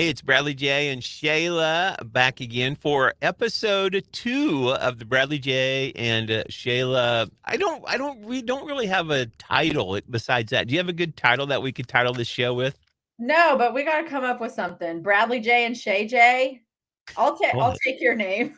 Hey, it's Bradley J and Shayla back again for episode 2 of the Bradley J and Shayla. We don't really have a title besides that. Do you have a good title that we could title this show with? No, but we gotta come up with something. Bradley J and Shay J. I'll Well, take your name.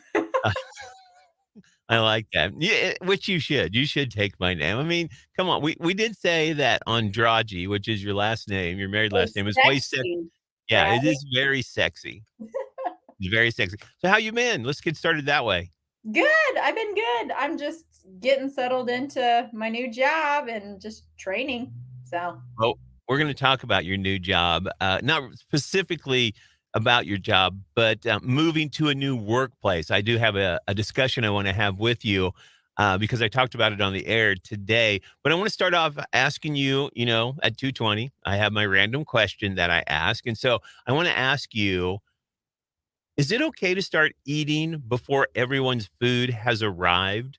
I like that. Yeah, which you should. You should take my name. I mean, come on. We did say that Andrade, which is your last name, your married last It's name, is way sexy. sexy, Yeah, right? it is very sexy. It's very sexy. So how you been? Let's get started that way. Good. I've been good. I'm just getting settled into my new job and just training. So, Well, we're going to talk about your new job, not specifically about your job, but moving to a new workplace. I do have a discussion I want to have with you because I talked about it on the air today. But I want to start off asking you, at 2:20, I have my random question that I ask. And so I want to ask you, is it okay to start eating before everyone's food has arrived?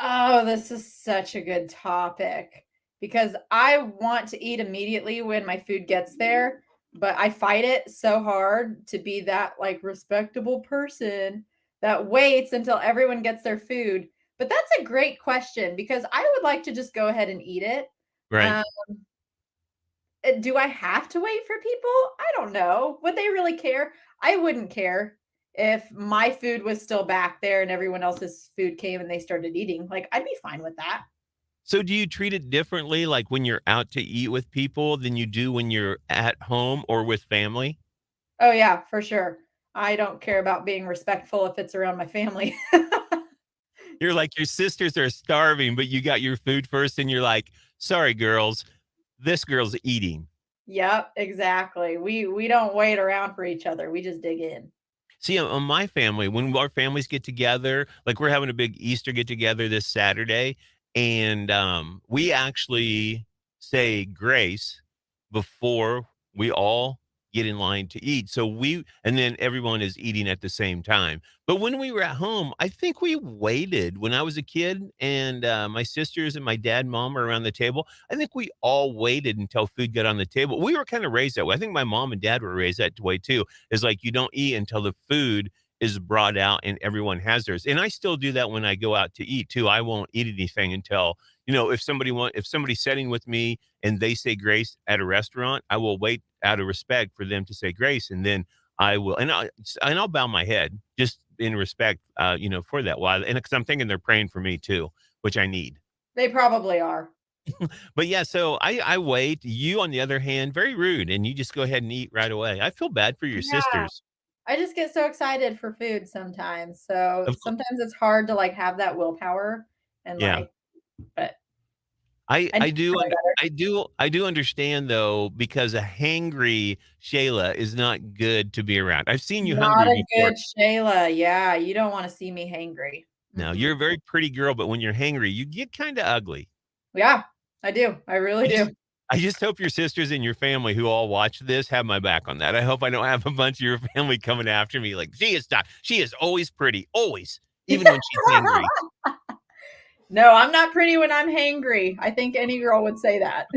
oh, this is such a good topic because I want to eat immediately when my food gets there, but I fight it so hard to be that like respectable person that waits until everyone gets their food. But that's a great question because I would like to just go ahead and eat it. Right. Um, do I have to wait for people? I don't know. Would they really care? I wouldn't care if my food was still back there and everyone else's food came and they started eating. Like, I'd be fine with that. So do you treat it differently, like when you're out to eat with people than you do when you're at home or with family? Oh, yeah, for sure. I don't care about being respectful if it's around my family. You're like, your sisters are starving, but you got your food first, and you're like, sorry, girls, this girl's eating. Yep, exactly. We don't wait around for each other. We just dig in. See, on my family, when our families get together, like we're having a big Easter get together this Saturday, and we actually say grace before we all get in line to eat. And then everyone is eating at the same time. But when we were at home, I think we waited when I was a kid and my sisters and my dad and mom were around the table. I think we all waited until food got on the table. We were kind of raised that way. I think my mom and dad were raised that way too, is like you don't eat until the food is brought out and everyone has theirs. And I still do that when I go out to eat too. I won't eat anything until, if somebody's sitting with me and they say grace at a restaurant, I will wait out of respect for them to say grace, and then I will, and I'll bow my head just in respect, for that while, and because I'm thinking they're praying for me too, which I need. They probably are. But yeah, so I wait. You, on the other hand, very rude, and you just go ahead and eat right away. I feel bad for your Yeah. sisters. I just get so excited for food sometimes. So Of course, sometimes it's hard to like have that willpower and yeah. like, but I I need I to do know under better. I do understand though, because a hangry Shayla is not good to be around. I've seen you Not hungry a before. good Shayla. Yeah, you don't wanna see me hangry. Now, Mm-mm. you're a very pretty girl, but when you're hangry, you get kinda ugly. Yeah, I do. I really I do. just I just hope your sisters and your family who all watch this have my back on that. I hope I don't have a bunch of your family coming after me like, She is always pretty, always, even when she's hangry." No, I'm not pretty when I'm hangry. I think any girl would say that.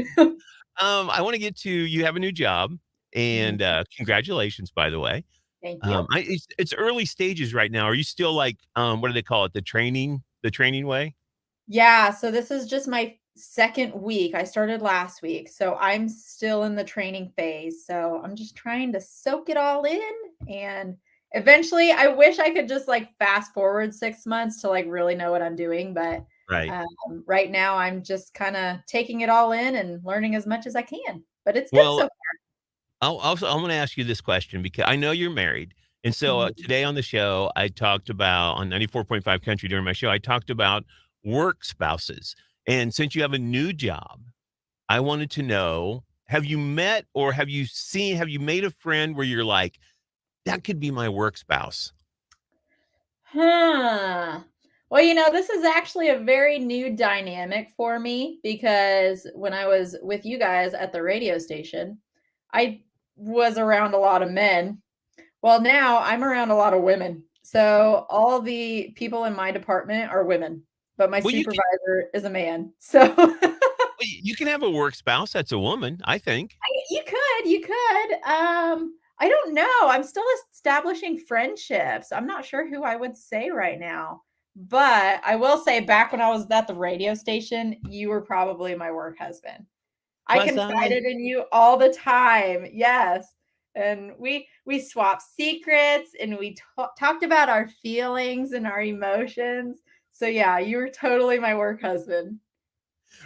I wanna get to, you have a new job, Mhm. and, congratulations, by the way. Thank you. It's early stages right now. Are you still like, what do they call it? The training way? Yeah, so this is just my 2nd week. I started last week, so I'm still in the training phase. So I'm just trying to soak it all in, and eventually I wish I could just like fast forward 6 months to like really know what I'm doing, but Right. right now I'm just kind of taking it all in and learning as much as I can. But it's good Well, so I'm gonna ask you this question because I know you're married, and so, far. today on the show, I talked about on 94.5 Country during my show, I talked about work spouses, and since you have a new job, I wanted to know, have you met or have you made a friend where you're like, "That could be my work spouse?" Huh. Well, this is actually a very new dynamic for me because when I was with you guys at the radio station, I was around a lot of men. Well, now I'm around a lot of women. So all the people in my department are women, but my Well, supervisor is a man. So you can have a work spouse that's a woman, I think. you could. I I don't know. I'm still establishing friendships. I'm not sure who I would say right now. But I will say back when I was at the radio station, you were probably my work husband. I Was I? confided in you all the time. Yes. And we swapped secrets and we talked about our feelings and our emotions. So yeah, you were totally my work husband.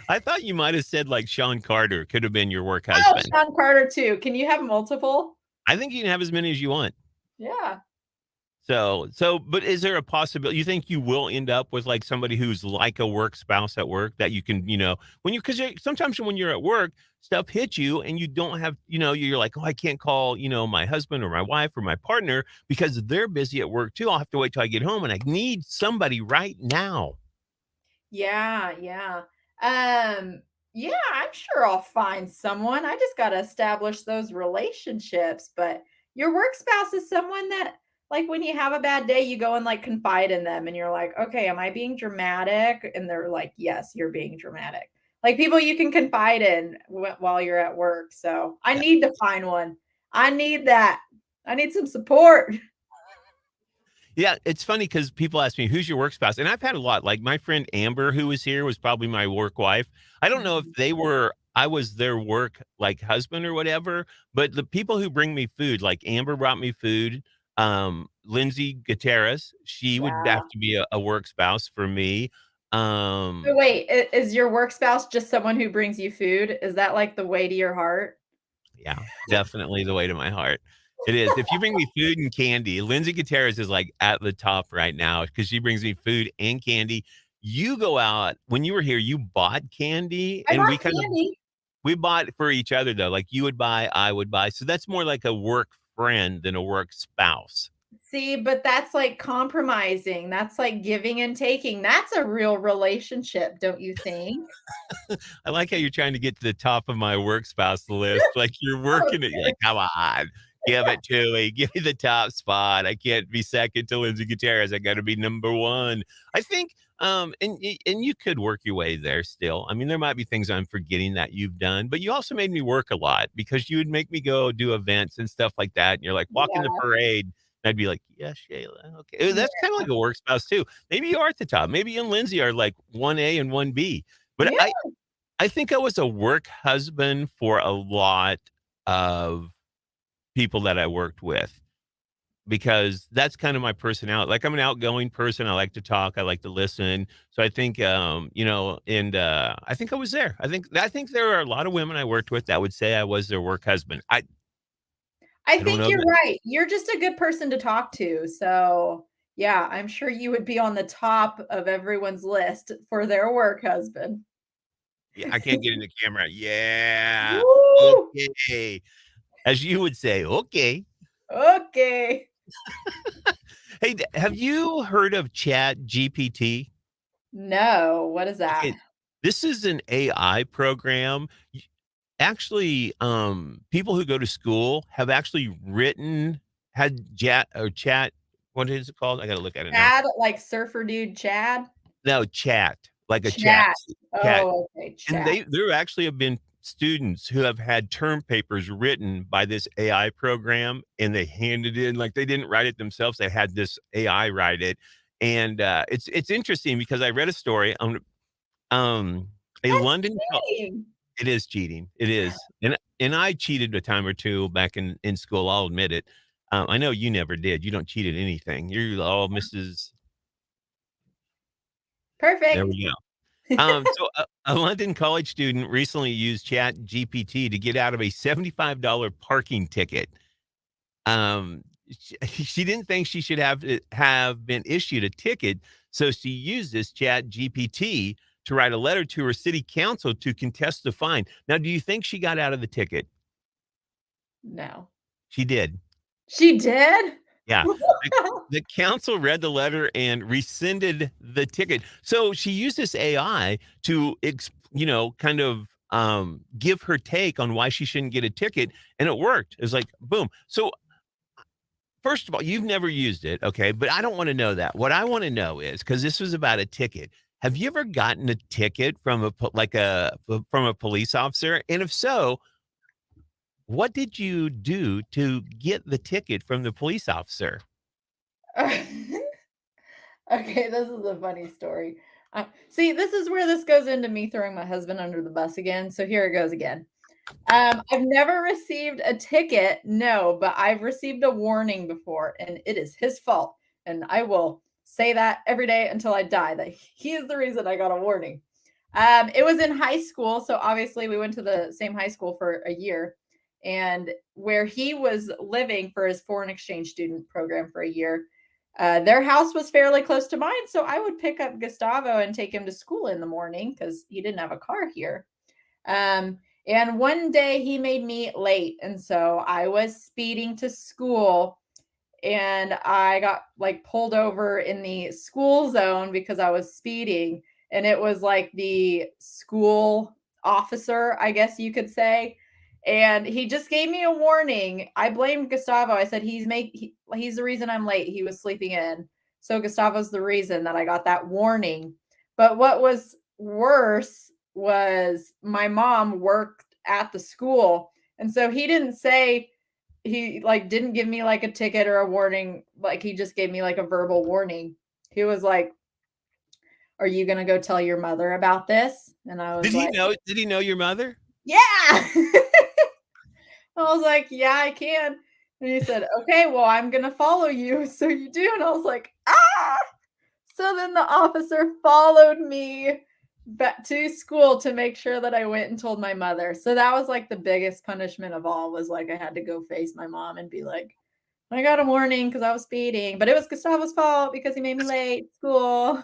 I thought you might have said like Sean Carter could have been your work Oh, husband. Sean Carter too. Can you have multiple? I think you can have as many as you want. Yeah. But is there a possibility you think you will end up with like somebody who's like a work spouse at work that you can, when you, because sometimes when you're at work, stuff hits you and you don't have, you're like, oh, I can't call, my husband or my wife or my partner because they're busy at work too. I'll have to wait till I get home and I need somebody right now. Yeah, yeah. Um, yeah, I'm sure I'll find someone. I just got to establish those relationships. But your work spouse is someone that, like, when you have a bad day, you go and like confide in them and you're like, okay, am I being dramatic? And they're like, yes, you're being dramatic. Like people you can confide in while you're at work. So I need to find one. I need that. I need some support. Yeah, it's funny because people ask me, "Who's your work spouse?" And I've had a lot. Like my friend Amber, who was here, was probably my work wife. I don't know if I was their work like husband or whatever. But the people who bring me food, like Amber brought me food. Lindsay Gutierrez, she would Yeah. have to be a work spouse for me. So Um, wait, is your work spouse just someone who brings you food? Is that like the way to your heart? Yeah, definitely the way to my heart. It is. If you bring me food and candy, Lindsay Gutierrez is like at the top right now because she brings me food and candy. You go out when you were here, you bought candy I and bought candy. we bought for each other though. Like you would buy, I would buy. So that's more like a work friend than a work spouse. See, but that's like compromising. That's like giving and taking. That's a real relationship, don't you think? I like how you're trying to get to the top of my work spouse list. Like you're working it. You're like, come on, give it to me. Give me the top spot. I can't be second to Lindsay Gutierrez. I got to be number one. I think, and you could work your way there still. I mean, there might be things I'm forgetting that you've done, but you also made me work a lot because you would make me go do events and stuff like that. And you're like, walk in the Yeah, parade. And I'd be like, yeah, Shayla. Okay. yeah, That's kind of like a work spouse too. Maybe you are at the top. Maybe you and Lindsay are like 1A and 1B. But yeah. I think I was a work husband for a lot of people that I worked with because that's kind of my personality. Like I'm an outgoing person. I like to talk. I like to listen. So I think, I think I was there. I think there are a lot of women I worked with that would say I was their work husband. I I don't think know you're that. right. You're just a good person to talk to. So, yeah, I'm sure you would be on the top of everyone's list for their work husband. Yeah, I can't get in the camera. Yeah. Woo! Okay. As you would say, okay. Okay. Hey, have you heard of Chat GPT? No, what is that? Okay, this is an AI program. Actually, people who go to school have actually had chat. What is it called? I got to look at it now. Chad, like surfer dude Chad? No, chat, like a chat, Chat. chat. Oh, okay, And chat. there actually have been students who have had term papers written by this AI program, and they handed in like they didn't write it themselves. They had this AI write it, and it's interesting because I read a story on a That's London. cheating. It is cheating. It is. And I cheated a time or two back in school, I'll admit it. I know you never did. You don't cheat at anything. You're all Mrs. There Perfect. we go. So a London college student recently used Chat GPT to get out of a $75 parking ticket. She didn't think she should have been issued a ticket, so she used this Chat GPT to write a letter to her city council to contest the fine. Now, do you think she got out of the ticket? No. She did. She did? Yeah. The the council read the letter and rescinded the ticket. So she used this AI to kind of, give her take on why she shouldn't get a ticket, and it worked. It was like, boom. So, first of all, you've never used it, okay, but I don't wanna know that. What I wanna know is because this was about a ticket. Have you ever gotten a ticket from a police officer? And if so, what did you do to get the ticket from the police officer? Okay, this is a funny story. See, this is where this goes into me throwing my husband under the bus again. So here it goes again. I've never received a ticket, no, but I've received a warning before, and it is his fault. And I will say that every day until I die that he is the reason I got a warning. It was in high school, so obviously we went to the same high school for a year, and where he was living for his foreign exchange student program for a year. Their house was fairly close to mine, so I would pick up Gustavo and take him to school in the morning because he didn't have a car here. And one day he made me late. And so I was speeding to school and I got like pulled over in the school zone because I was speeding. And it was like the school officer, I guess you could say. And he just gave me a warning. I blamed Gustavo. I said he's the reason I'm late. He was sleeping in. So Gustavo's the reason that I got that warning. But what was worse was my mom worked at the school. And so he didn't say he like didn't give me like a ticket or a warning, like he just gave me like a verbal warning. He was like, "Are you going to go tell your mother about this?" And I was like, Did he know your mother? "Yeah." I was like, "Yeah, I can." And he said, "Okay, well, I'm going to follow you." So you do. And I was like, "Ah." So then the officer followed me back to school to make sure that I went and told my mother. So that was like the biggest punishment of all, was like I had to go face my mom and be like, I got a warning because I was speeding, but it was Gustavo's fault because he made me late to school.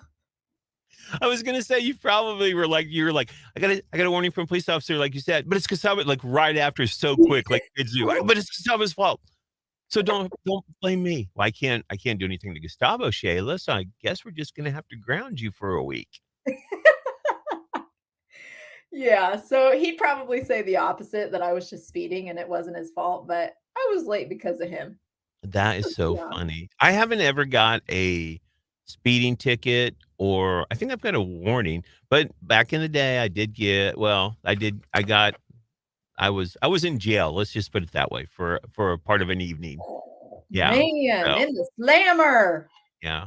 I was gonna say you probably were like you were like, I got a warning from a police officer, like you said, but it's Gustavo, like right after, so quick, like kids do. But it's Gustavo's fault. So don't blame me. Well, I can't do anything to Gustavo, Shayla. So I guess we're just gonna have to ground you for a week. Yeah, so he'd probably say the opposite, that I was just speeding and it wasn't his fault, but I was late because of him. That is so Yeah. funny. I haven't ever got a speeding ticket, or I think I've got a warning, but back in the day I did get, well, I was in jail, let's just put it that way, for a part of an evening. Yeah. Man, So, in the slammer. yeah.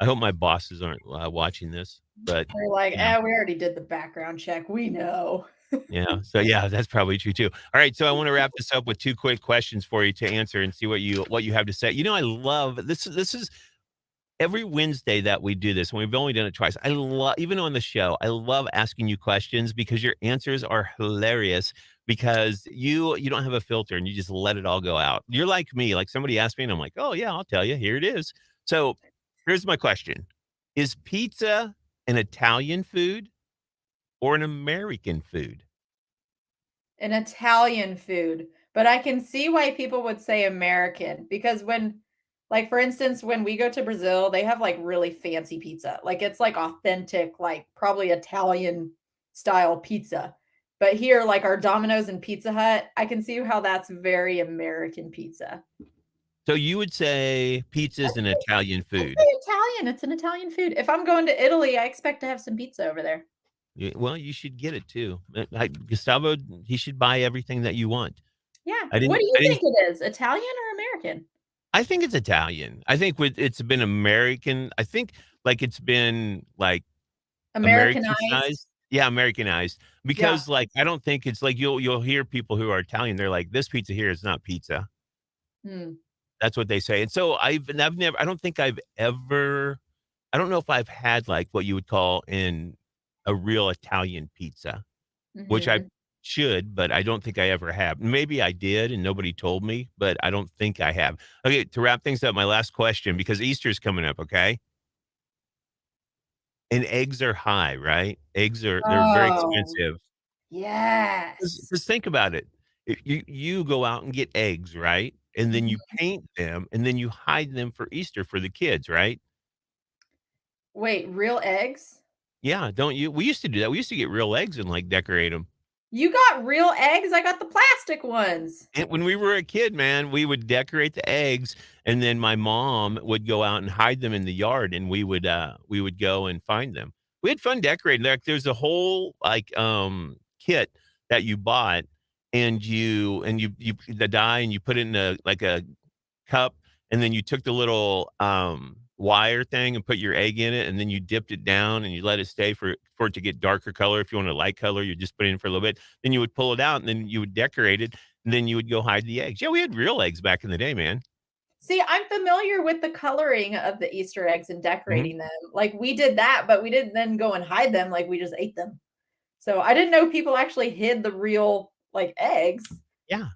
I hope my bosses aren't, watching this, but, They're like, you know, "Eh, we already did the background check. We know." yeah. So, yeah, that's probably true too. Alright, so I wanna wrap this up with 2 quick questions for you to answer and see what you have to say. You know, I love this is every Wednesday that we do this, and we've only done it twice. I love, even on the show, I love asking you questions because your answers are hilarious, because you don't have a filter and you just let it all go out. You're like me, like somebody asked me and I'm like, "Oh yeah, I'll tell you. Here it is." So, here's my question. Is pizza an Italian food or an American food? An Italian food, but I can see why people would say American because when like for instance, when we go to Brazil, they have like really fancy pizza. Like it's like authentic, like probably Italian style pizza. But here, like our Domino's and Pizza Hut, I can see how that's very American pizza. So you would say pizza is an Italian I'd food. say Italian. It's an Italian food. If I'm going to Italy, I expect to have some pizza over there. Well, you should get it too. Gustavo, he should buy everything that you want. Yeah. What do I you didn't think it is? Italian or American? I think it's Italian. I think with it's been American. I think, like, it's been, like, Americanized. American-sized. Yeah, Americanized, Yeah. because, like, I don't think it's like you'll hear people who are Italian, they're like, "This pizza here is not pizza." Hmm. That's what they say, and so I've never, I don't think I've ever, I don't know if I've had, like, what you would call in a real Italian pizza, which I Mhm. should, but I don't think I ever have. Maybe I did and nobody told me, but I don't think I have. Okay, to wrap things up, my last question, because Easter's coming up, okay? And eggs are high, right? They're very Oh, expensive. yes. 'Cause think about it. If you go out and get eggs, right? And then you Mhm. paint them, and then you hide them for Easter for the kids, right? Wait, real eggs? Yeah, don't you? We used to do that. We used to get real eggs and, like, decorate them. You got real eggs? I got the plastic ones. And when we were a kid, man, we would decorate the eggs, and then my mom would go out and hide them in the yard, and we would go and find them. We had fun decorating. Like, there's a whole, like, kit that you bought, and you the dye, and you put it in a like a cup, and then you took the little wire thing and put your egg in it, and then you dipped it down and you let it stay for it to get darker color. If you want a light color, you just put it in for a little bit. Then you would pull it out, and then you would decorate it, and then you would go hide the eggs. Yeah, we had real eggs back in the day, man. See, I'm familiar with the coloring of the Easter eggs and Mhm. decorating them. Like, we did that, but we didn't then go and hide them, like, we just ate them. So, I didn't know people actually hid the real, like, eggs. Yeah.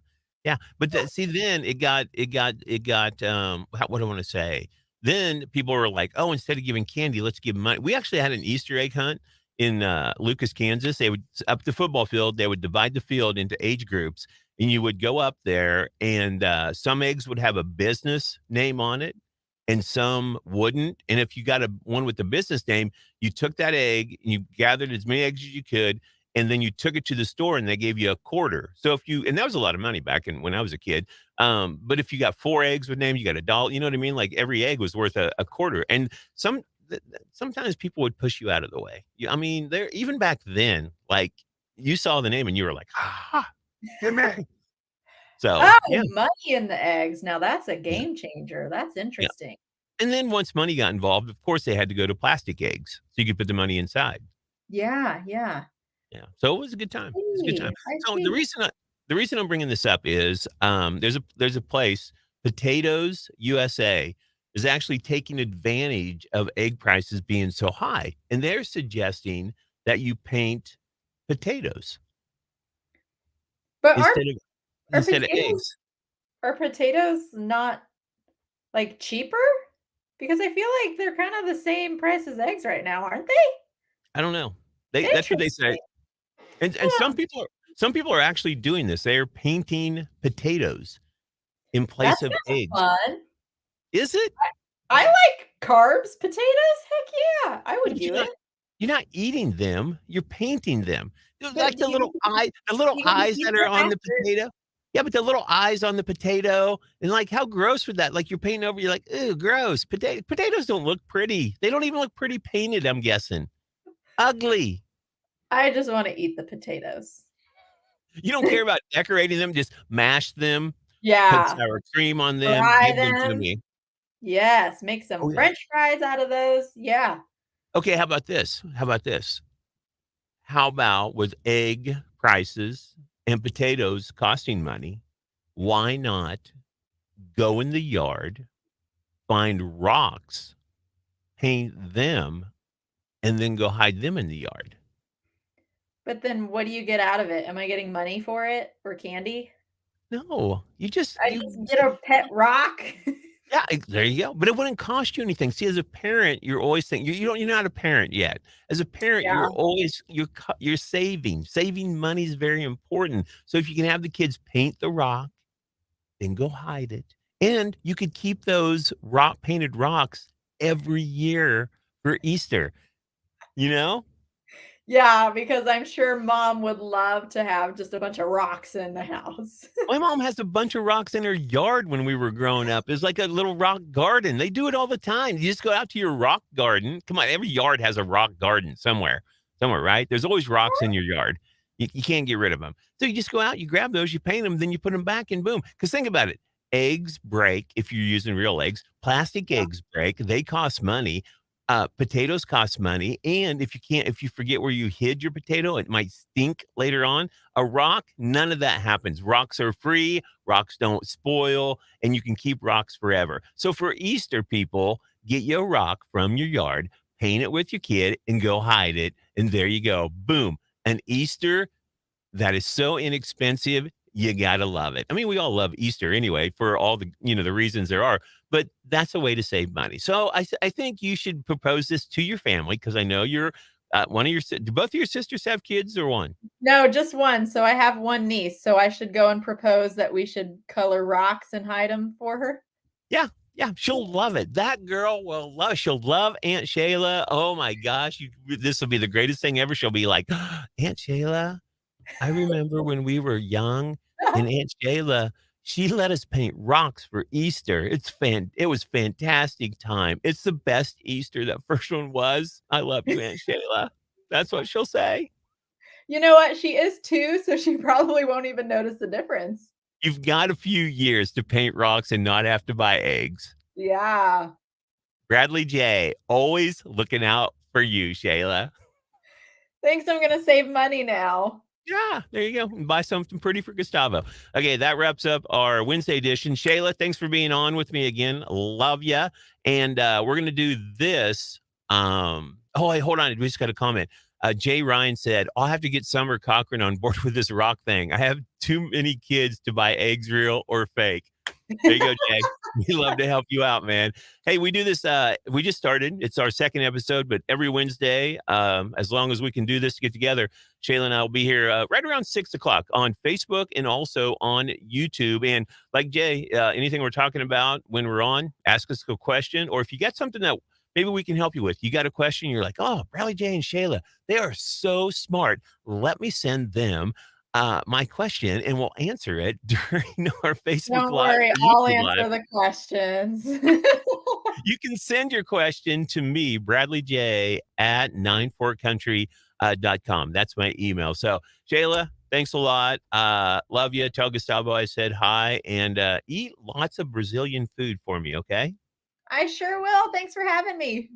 Yeah, but see, then what do I wanna say? Then people were like, "Oh, instead of giving candy, let's give money." We actually had an Easter egg hunt in, Lucas, Kansas. They would up the football field, they would divide the field into age groups, and you would go up there, and, some eggs would have a business name on it, and some wouldn't, and if you got one with the business name, you took that egg, and you gathered as many eggs as you could, and then you took it to the store and they gave you a quarter. So if you and that was a lot of money back in when I was a kid. But if you got 4 eggs with name, you got a dollar, you know what I mean? Like every egg was worth a quarter. And sometimes people would push you out of the way. I mean, there even back then, like you saw the name and you were like, ah, give me. So Oh, yeah, money in the eggs. Now that's a yeah, game changer. That's yeah. interesting. And then once money got involved, of course they had to go to plastic eggs so you could put the money inside. Yeah, yeah. Yeah, so it was a good time. It was a good time. I So see. the reason I'm bringing this up is, there's a place, Potatoes USA, is actually taking advantage of egg prices being so high, and they're suggesting that you paint potatoes But instead of are instead of potatoes eggs. are potatoes not, like, cheaper? Because I feel like they're kind of the same price as eggs right now, aren't they? I don't know. That's what they say, Interesting. and Huh. some people are actually doing this. They're painting potatoes in That's place of kinda eggs. fun. Is it? I like carbs, potatoes, heck yeah, I Yeah, would but do it. you're not eating them, you're painting them. But Like the little you get to eyes keep that are the on the after. potato. Yeah, but the little eyes on the potato, and, like, how gross would that like, you're painting over, you're like, "Ew, gross." Potatoes don't look pretty. They don't even look pretty painted, I'm guessing. Ugly. I just wanna eat the potatoes. You don't care about decorating them, just mash them, put Yeah, sour cream on them, fry give them to them. me. Yes, make Oh, some yeah. french fries out of those. Yeah. Okay, how about this? How about this? How about with egg prices and potatoes costing money, why not go in the yard, find rocks, paint them, and then go hide them in the yard? But then what do you get out of it? Am I getting money for it or candy? No, you just I just get a pet rock? yeah, there you go. But it wouldn't cost you anything. See, as a parent, you're always thinking you're not a parent yet. As a parent, Yeah. you're saving. Saving money is very important. So if you can have the kids paint the rock, then go hide it. And you could keep those painted rocks every year for Easter, you know? Yeah, because I'm sure mom would love to have just a bunch of rocks in the house. My mom has a bunch of rocks in her yard when we were growing up. It's like a little rock garden. They do it all the time. You just go out to your rock garden. Come on, every yard has a rock garden somewhere, right? There's always rocks in your yard. You can't get rid of them. So you just go out, you grab those, you paint them, then you put them back, and boom. Because think about it, eggs break if you're using real eggs. Plastic Yeah. eggs break. They cost money. Potatoes cost money, and if you forget where you hid your potato, it might stink later on. A rock, none of that happens. Rocks are free, rocks don't spoil, and you can keep rocks forever. So for Easter, people, get you a rock from your yard, paint it with your kid, and go hide it. And there you go. Boom. An Easter that is so inexpensive, you gotta love it. I mean, we all love Easter anyway for all the reasons there are, but that's a way to save money. So I think you should propose this to your family because I know you're one of your do both of your sisters have kids or one? No, just one. So I have one niece, so I should go and propose that we should color rocks and hide them for her? Yeah, yeah, she'll love it. That girl will love she'll love Aunt Shayla. Oh my gosh, this will be the greatest thing ever. She'll be like, "Aunt Shayla, I remember when we were young and Aunt Shayla, she let us paint rocks for Easter. It was fantastic time. It's the best Easter that first one was. I love you, Aunt Shayla." That's what she'll say. You know what? She is 2, so she probably won't even notice the difference. You've got a few years to paint rocks and not have to buy eggs. Yeah. Bradley J, always looking out for you, Shayla. Thinks I'm gonna save money now. Yeah, there you go. Buy something pretty for Gustavo. Okay, that wraps up our Wednesday edition. Shayla, thanks for being on with me again. Love ya. And we're gonna do this. Oh, hey, hold on. We just got a comment. Jay Ryan said, I'll have to get Summer Cochran on board with this rock thing. I have too many kids to buy eggs real or fake. There you go, Jay. We love to help you out, man. Hey, we do this. We just started. It's our second episode, but every Wednesday, as long as we can do this to get together, Shayla and I will be here right around 6 o'clock on Facebook and also on YouTube. And like Jay, anything we're talking about when we're on, ask us a question, or if you got something that maybe we can help you with, you got a question, you're like, oh, Bradley Jay and Shayla, they are so smart. Let me send them my question and we'll answer it during our Facebook Don't Live worry, or I'll YouTube Live. answer the questions. You can send your question to me, Bradley J at 94country.com. That's my email. So, Shayla, thanks a lot. Love you. Tell Gustavo I said hi and eat lots of Brazilian food for me, okay? I sure will. Thanks for having me.